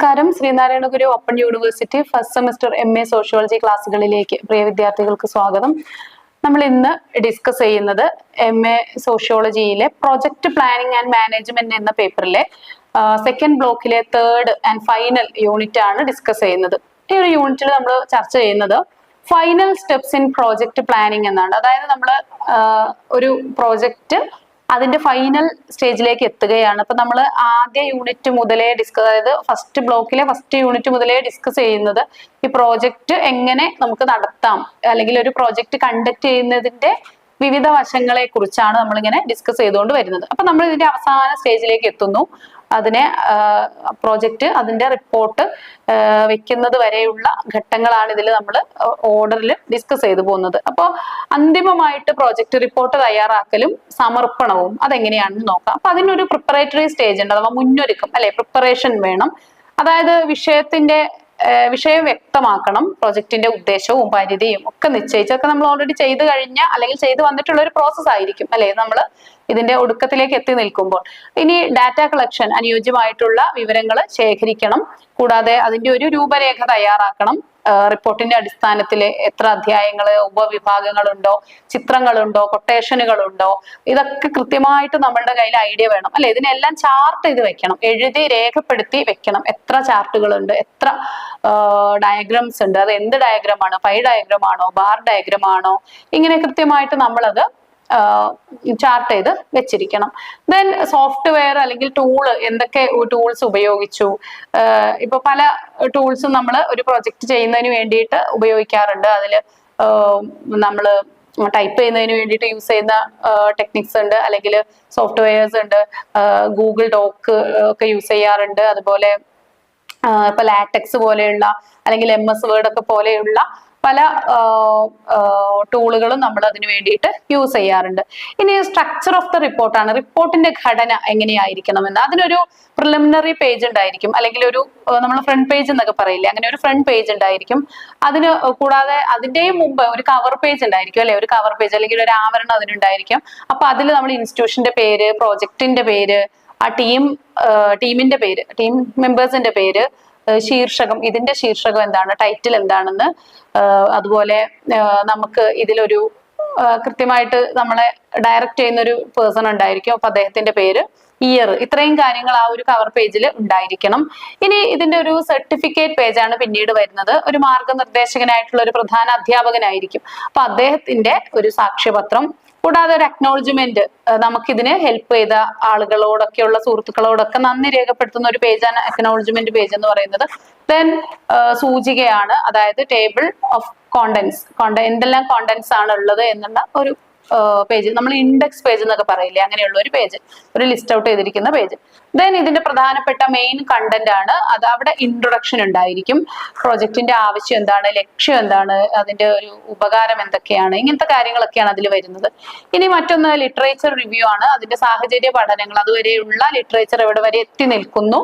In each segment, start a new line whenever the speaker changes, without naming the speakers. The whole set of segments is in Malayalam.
നമസ്കാരം. Sreenarayana Guru open university first semester MA sociology ക്ലാസ്സുകളിലേക്ക് പ്രിയ വിദ്യാർത്ഥികൾക്ക് സ്വാഗതം. നമ്മൾ ഇന്ന് ഡിസ്കസ് ചെയ്യുന്നത് MA സോഷ്യോളജിയിലെ പ്രൊജക്ട് പ്ലാനിംഗ് ആൻഡ് മാനേജ്മെന്റ് എന്ന പേപ്പറിലെ സെക്കൻഡ് ബ്ലോക്കിലെ തേർഡ് ആൻഡ് ഫൈനൽ യൂണിറ്റ് ആണ് ഡിസ്കസ് ചെയ്യുന്നത്. ഈ ഒരു യൂണിറ്റിൽ നമ്മൾ ചർച്ച ചെയ്യുന്നത് final steps in project planning എന്നാണ്. അതായത് നമ്മൾ ഒരു പ്രോജക്റ്റ് അതിന്റെ ഫൈനൽ സ്റ്റേജിലേക്ക് എത്തുകയാണ്. അപ്പൊ നമ്മൾ ആദ്യ യൂണിറ്റ് മുതലേ അതായത് ഫസ്റ്റ് ബ്ലോക്കിലെ ഫസ്റ്റ് യൂണിറ്റ് മുതലേ ഡിസ്കസ് ചെയ്യുന്നത് ഈ പ്രോജക്റ്റ് എങ്ങനെ നമുക്ക് നടത്താം, അല്ലെങ്കിൽ ഒരു പ്രോജക്റ്റ് കണ്ടക്ട് ചെയ്യുന്നതിന്റെ വിവിധ വശങ്ങളെ കുറിച്ചാണ് നമ്മളിങ്ങനെ ഡിസ്കസ് ചെയ്തുകൊണ്ട് വരുന്നത്. അപ്പൊ നമ്മൾ ഇതിന്റെ അവസാന സ്റ്റേജിലേക്ക് എത്തുന്നു. അതിനെ പ്രോജക്റ്റ് അതിന്റെ റിപ്പോർട്ട് വെക്കുന്നത് വരെയുള്ള ഘട്ടങ്ങളാണ് ഇതിൽ നമ്മൾ ഓർഡറിൽ ഡിസ്കസ് ചെയ്തു പോകുന്നത്. അപ്പോൾ അന്തിമമായിട്ട് പ്രോജക്റ്റ് റിപ്പോർട്ട് തയ്യാറാക്കലും സമർപ്പണവും അതെങ്ങനെയാണെന്ന് നോക്കാം. അപ്പൊ അതിനൊരു പ്രിപ്പറേറ്ററി സ്റ്റേജ് ഉണ്ട്, അഥവാ മുന്നൊരുക്കം അല്ലെ, പ്രിപ്പറേഷൻ വേണം. അതായത് വിഷയം വ്യക്തമാക്കണം, പ്രോജക്റ്റിന്റെ ഉദ്ദേശവും പരിധിയും ഒക്കെ നിശ്ചയിച്ചൊക്കെ നമ്മൾ ഓൾറെഡി ചെയ്തു കഴിഞ്ഞ അല്ലെങ്കിൽ ചെയ്തു വന്നിട്ടുള്ള ഒരു പ്രോസസ് ആയിരിക്കും അല്ലെ നമ്മൾ ഇതിന്റെ ഒടുക്കത്തിലേക്ക് എത്തി നിൽക്കുമ്പോൾ. ഇനി ഡാറ്റ കളക്ഷൻ, അനുയോജ്യമായിട്ടുള്ള വിവരങ്ങൾ ശേഖരിക്കണം. കൂടാതെ അതിന്റെ ഒരു രൂപരേഖ തയ്യാറാക്കണം. റിപ്പോർട്ടിന്റെ അടിസ്ഥാനത്തിൽ എത്ര അധ്യായങ്ങള്, ഉപവിഭാഗങ്ങളുണ്ടോ, ചിത്രങ്ങളുണ്ടോ, കൊട്ടേഷനുകളുണ്ടോ, ഇതൊക്കെ കൃത്യമായിട്ട് നമ്മളുടെ കയ്യിൽ ഐഡിയ വേണം അല്ലെ. ഇതിനെല്ലാം ചാർട്ട് ചെയ്ത് വെക്കണം, എഴുതി രേഖപ്പെടുത്തി വെക്കണം. എത്ര ചാർട്ടുകളുണ്ട്, എത്ര ഡയഗ്രാംസ് ഉണ്ട്, അത് എന്ത് ഡയഗ്രാമാണ്, പൈ ഡയഗ്രാം ആണോ, ബാർ ഡയഗ്രാം ആണോ, ഇങ്ങനെ കൃത്യമായിട്ട് നമ്മളത് ചാർട്ട് ചെയ്ത് വെച്ചിരിക്കണം. ദെൻ സോഫ്റ്റ്വെയർ അല്ലെങ്കിൽ ടൂള്, എന്തൊക്കെ ടൂൾസ് ഉപയോഗിച്ചു. ഇപ്പൊ പല ടൂൾസും നമ്മൾ ഒരു പ്രൊജക്ട് ചെയ്യുന്നതിന് വേണ്ടിയിട്ട് ഉപയോഗിക്കാറുണ്ട്. അതിൽ നമ്മൾ ടൈപ്പ് ചെയ്യുന്നതിന് വേണ്ടിയിട്ട് യൂസ് ചെയ്യുന്ന ടെക്നിക്സ് ഉണ്ട്, അല്ലെങ്കിൽ സോഫ്റ്റ്വെയർസ് ഉണ്ട്. ഗൂഗിൾ ഡോക്ക് ഒക്കെ യൂസ് ചെയ്യാറുണ്ട്. അതുപോലെ ഇപ്പൊ ലാറ്റക്സ് പോലെയുള്ള അല്ലെങ്കിൽ MS വേർഡ് ഒക്കെ പോലെയുള്ള പല ടൂളുകളും നമ്മൾ അതിന് വേണ്ടിയിട്ട് യൂസ് ചെയ്യാറുണ്ട്. ഇനി സ്ട്രക്ചർ ഓഫ് ദ റിപ്പോർട്ടാണ്. റിപ്പോർട്ടിന്റെ ഘടന എങ്ങനെയായിരിക്കണമെന്ന് അതിനൊരു പ്രിലിമിനറി പേജ് ഉണ്ടായിരിക്കും, അല്ലെങ്കിൽ ഒരു നമ്മൾ ഫ്രണ്ട് പേജ് എന്നൊക്കെ പറയില്ലേ, അങ്ങനെ ഒരു ഫ്രണ്ട് പേജ് ഉണ്ടായിരിക്കും. അതിന് കൂടാതെ അതിന്റെയും മുമ്പ് ഒരു കവർ പേജ് ഉണ്ടായിരിക്കും അല്ലെ, ഒരു കവർ പേജ് അല്ലെങ്കിൽ ഒരു ആവരണം അതിനുണ്ടായിരിക്കും. അപ്പൊ അതിൽ നമ്മൾ ഇൻസ്റ്റിറ്റ്യൂഷന്റെ പേര്, പ്രോജക്റ്റിന്റെ പേര്, ആ ടീമിന്റെ പേര്, ടീം മെമ്പേഴ്സിന്റെ പേര്, ശീർഷകം, ഇതിന്റെ ശീർഷകം എന്താണ്, ടൈറ്റിൽ എന്താണെന്ന്, അതുപോലെ നമുക്ക് ഇതിലൊരു കൃത്യമായിട്ട് നമ്മളെ ഡയറക്റ്റ് ചെയ്യുന്ന ഒരു പേഴ്സൺ ഉണ്ടായിരിക്കും. അപ്പൊ അദ്ദേഹത്തിന്റെ പേര്, ഇയർ, ഇത്രയും കാര്യങ്ങൾ ആ ഒരു കവർ പേജിൽ ഉണ്ടായിരിക്കണം. ഇനി ഇതിന്റെ ഒരു സർട്ടിഫിക്കറ്റ് പേജാണ് പിന്നീട് വരുന്നത്. ഒരു മാർഗനിർദ്ദേശകനായിട്ടുള്ള ഒരു പ്രധാന അധ്യാപകനായിരിക്കും. അപ്പൊ അദ്ദേഹത്തിന്റെ ഒരു സാക്ഷ്യപത്രം, കൂടാതെ ഒരു അക്നോളജ്മെന്റ്, നമുക്കിതിന് ഹെൽപ്പ് ചെയ്ത ആളുകളോടൊക്കെയുള്ള സുഹൃത്തുക്കളോടൊക്കെ നന്ദി രേഖപ്പെടുത്തുന്ന ഒരു പേജാണ് അക്നോളജ്മെന്റ് പേജ് എന്ന് പറയുന്നത്. ദെൻ സൂചികയാണ്, അതായത് ടേബിൾ ഓഫ് കോണ്ടന്റ്സ്, എന്തെല്ലാം കോണ്ടന്റ്സ് ആണ് ഉള്ളത് എന്നുള്ള ഒരു പേജ്, നമ്മൾ ഇൻഡെക്സ് പേജ് എന്നൊക്കെ പറയില്ലേ, അങ്ങനെയുള്ള ഒരു പേജ്, ഒരു ലിസ്റ്റ് ഔട്ട് ചെയ്തിരിക്കുന്ന പേജ്. ദെൻ ഇതിന്റെ പ്രധാനപ്പെട്ട മെയിൻ കണ്ടന്റ് ആണ് അത്. അവിടെ ഇൻട്രൊഡക്ഷൻ ഉണ്ടായിരിക്കും, പ്രോജക്റ്റിന്റെ ആവശ്യം എന്താണ്, ലക്ഷ്യം എന്താണ്, അതിന്റെ ഒരു ഉപകാരം എന്തൊക്കെയാണ്, ഇങ്ങനത്തെ കാര്യങ്ങളൊക്കെയാണ് അതിൽ വരുന്നത്. ഇനി മറ്റൊന്ന് ലിറ്ററേച്ചർ റിവ്യൂ ആണ്. അതിന്റെ സാഹചര്യ പഠനങ്ങൾ, അതുവരെയുള്ള ലിറ്ററേച്ചർ എവിടെ വരെ എത്തി നിൽക്കുന്നു,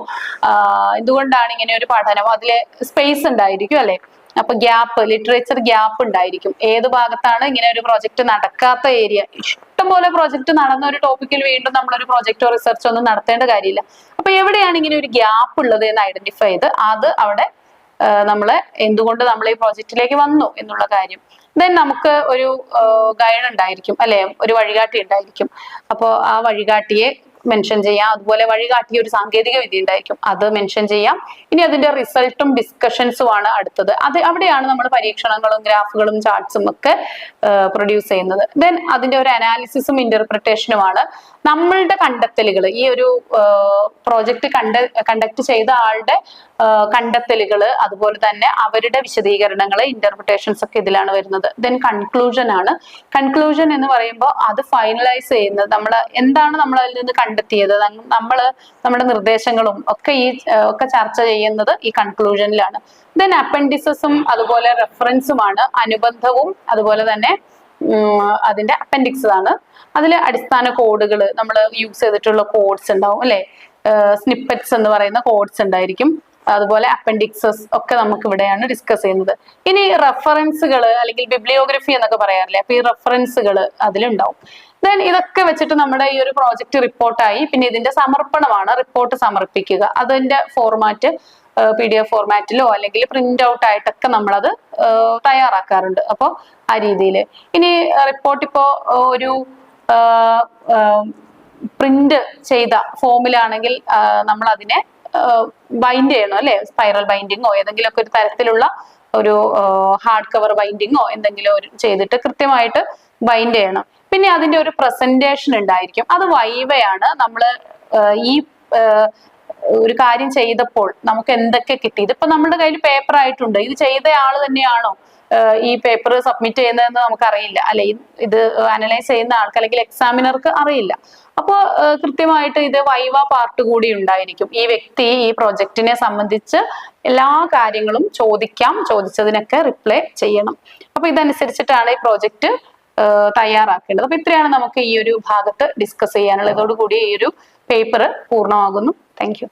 എന്തുകൊണ്ടാണ് ഇങ്ങനെ ഒരു പഠനം, അതിലെ സ്പേസ് ഉണ്ടായിരിക്കും അല്ലെ. അപ്പൊ ഗ്യാപ്പ്, ലിറ്ററേച്ചർ ഗ്യാപ്പ് ഉണ്ടായിരിക്കും. ഏത് ഭാഗത്താണ് ഇങ്ങനെ ഒരു പ്രോജക്റ്റ് നടക്കാത്ത ഏരിയ, ഇഷ്ടംപോലെ പ്രോജക്റ്റ് നടന്ന ഒരു ടോപ്പിക്കിൽ വീണ്ടും നമ്മളൊരു പ്രോജക്റ്റോ റിസർച്ചോ ഒന്നും നടത്തേണ്ട കാര്യമില്ല. അപ്പൊ എവിടെയാണ് ഇങ്ങനെ ഒരു ഗ്യാപ്പ് ഉള്ളത് എന്ന് ഐഡന്റിഫൈ ചെയ്ത് അത് അവിടെ നമ്മള് എന്തുകൊണ്ട് നമ്മൾ ഈ പ്രോജക്റ്റിലേക്ക് വന്നു എന്നുള്ള കാര്യം. ദെൻ നമുക്ക് ഒരു ഗൈഡ് ഉണ്ടായിരിക്കും അല്ലെ, ഒരു വഴികാട്ടി ഉണ്ടായിരിക്കും. അപ്പോൾ ആ വഴികാട്ടിയെ മെൻഷൻ ചെയ്യാം. അതുപോലെ വഴികാട്ടിയ ഒരു സാങ്കേതിക വിദ്യ ഉണ്ടായിരിക്കും, അത് മെൻഷൻ ചെയ്യാം. ഇനി അതിന്റെ റിസൾട്ടും ഡിസ്കഷൻസും ആണ് അടുത്തത്. അവിടെയാണ് നമ്മൾ പരീക്ഷണങ്ങളും ഗ്രാഫുകളും ചാർട്ട്സും ഒക്കെ പ്രൊഡ്യൂസ് ചെയ്യുന്നത്. ദെൻ അതിന്റെ ഒരു അനാലിസിസും ഇന്റർപ്രിട്ടേഷനുമാണ്. നമ്മളുടെ കണ്ടെത്തലുകൾ, ഈ ഒരു പ്രോജക്റ്റ് കണ്ടക്ട് ചെയ്ത ആളുടെ കണ്ടെത്തലുകൾ, അതുപോലെ തന്നെ അവരുടെ വിശദീകരണങ്ങൾ, ഇന്റർപ്രിട്ടേഷൻസ് ഒക്കെ ഇതിലാണ് വരുന്നത്. ദെൻ കൺക്ലൂഷൻ ആണ്. കൺക്ലൂഷൻ എന്ന് പറയുമ്പോൾ അത് ഫൈനലൈസ് ചെയ്യുന്നത്, എന്താണ് നമ്മൾ അതിൽ നിന്ന് കണ്ടെത്തിയത്, നമ്മുടെ നിർദ്ദേശങ്ങളും ഒക്കെ ഒക്കെ ചർച്ച ചെയ്യുന്നത് ഈ കൺക്ലൂഷനിലാണ്. ദെൻ അപ്പൻഡിസസും അതുപോലെ റെഫറൻസുമാണ്. അനുബന്ധവും അതുപോലെ തന്നെ അതിന്റെ അപ്പൻഡിക്സ് ആണ്. അതിലെ അടിസ്ഥാന കോഡുകൾ, നമ്മൾ യൂസ് ചെയ്തിട്ടുള്ള കോഡ്സ് ഉണ്ടാവും അല്ലെ, സ്നിപ്പറ്റ്സ് എന്ന് പറയുന്ന കോഡ്സ് ഉണ്ടായിരിക്കും. അതുപോലെ അപ്പൻഡിക്സസ് ഒക്കെ നമുക്ക് ഇവിടെയാണ് ഡിസ്കസ് ചെയ്യുന്നത്. ഇനി റെഫറൻസുകൾ അല്ലെങ്കിൽ ബിബ്ലിയോഗ്രഫി എന്നൊക്കെ പറയാറില്ലേ, അപ്പൊ ഈ റെഫറൻസുകൾ അതിലുണ്ടാവും. ദെൻ ഇതൊക്കെ വെച്ചിട്ട് നമ്മുടെ ഈ ഒരു പ്രോജക്റ്റ് റിപ്പോർട്ടായി. പിന്നെ ഇതിന്റെ സമർപ്പണമാണ്, റിപ്പോർട്ട് സമർപ്പിക്കുക. അതിന്റെ ഫോർമാറ്റ് PDF ഫോർമാറ്റിലോ അല്ലെങ്കിൽ പ്രിന്റ് ഔട്ട് ആയിട്ടൊക്കെ നമ്മളത് തയ്യാറാക്കാറുണ്ട്. അപ്പോൾ ആ രീതിയിൽ. ഇനി റിപ്പോർട്ട് ഇപ്പോ ഒരു പ്രിന്റ് ചെയ്ത ഫോമിലാണെങ്കിൽ നമ്മൾ അതിനെ ബൈൻഡ് ചെയ്യണം അല്ലെ, സ്പൈറൽ ബൈൻഡിങ്ങോ ഏതെങ്കിലുമൊക്കെ ഒരു തരത്തിലുള്ള ഒരു ഹാർഡ് കവർ ബൈൻഡിങ്ങോ എന്തെങ്കിലും ചെയ്തിട്ട് കൃത്യമായിട്ട് ബൈൻഡ് ചെയ്യണം. പിന്നെ അതിന്റെ ഒരു പ്രസന്റേഷൻ ഉണ്ടായിരിക്കും, അത് വൈവയാണ്. നമ്മൾ ഈ ഒരു കാര്യം ചെയ്തപ്പോൾ നമുക്ക് എന്തൊക്കെ കിട്ടി, ഇതിപ്പോ നമ്മുടെ കയ്യിൽ പേപ്പർ ആയിട്ടുണ്ട്, ഇത് ചെയ്ത ആള് തന്നെയാണോ ഈ പേപ്പർ സബ്മിറ്റ് ചെയ്യുന്നതെന്ന് നമുക്കറിയില്ല അല്ലെ, ഇത് അനലൈസ് ചെയ്യുന്ന ആൾക്ക് അല്ലെങ്കിൽ എക്സാമിനർക്ക് അറിയില്ല. അപ്പോൾ കൃത്യമായിട്ട് ഇത് വൈവ പാർട്ട് കൂടി ഉണ്ടായിരിക്കും. ഈ വ്യക്തി ഈ പ്രൊജക്റ്റിനെ സംബന്ധിച്ച് എല്ലാ കാര്യങ്ങളും ചോദിക്കാം, ചോദിച്ചതിനൊക്കെ റിപ്ലൈ ചെയ്യണം. അപ്പൊ ഇതനുസരിച്ചിട്ടാണ് ഈ പ്രോജക്റ്റ് തയ്യാറാക്കേണ്ടത്. അപ്പൊ ഇത്രയാണ് നമുക്ക് ഈ ഒരു ഭാഗത്ത് ഡിസ്കസ് ചെയ്യാനുള്ളത്. ഇതോടുകൂടി ഈ ഒരു പേപ്പർ പൂർണ്ണമാകുന്നു. Thank you.